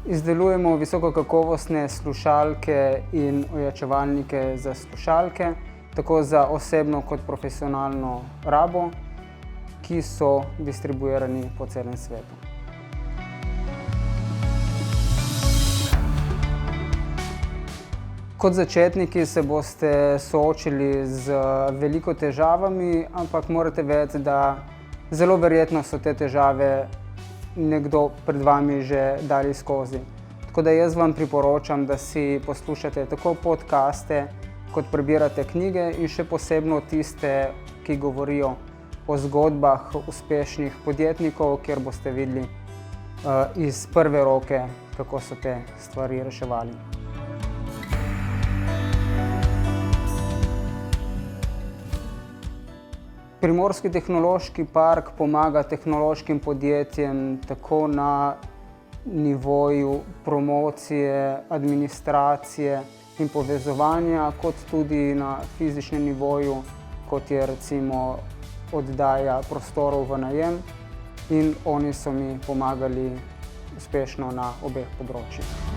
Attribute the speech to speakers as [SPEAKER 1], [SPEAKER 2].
[SPEAKER 1] Izdelujemo visokokakovostne slušalke in ojačevalnike za slušalke, tako za osebno kot profesionalno rabo, ki so distribuirani po celem svetu. Kot začetniki se boste soočili z veliko težavami, ampak morate vedeti, da zelo verjetno so te težave nekdo pred vami že dali skozi. Tako da jaz vam priporočam, da si poslušate tako podcaste, kot prebirate knjige in še posebno tiste, ki govorijo o zgodbah uspešnih podjetnikov, kjer boste videli iz prve roke, kako so te stvari reševali. Primorski tehnološki park pomaga tehnološkim podjetjem tako na nivoju promocije, administracije in povezovanja, kot tudi na fizičnem nivoju, kot je recimo oddaja prostorov v najem, in oni so mi pomagali uspešno na obeh področjih.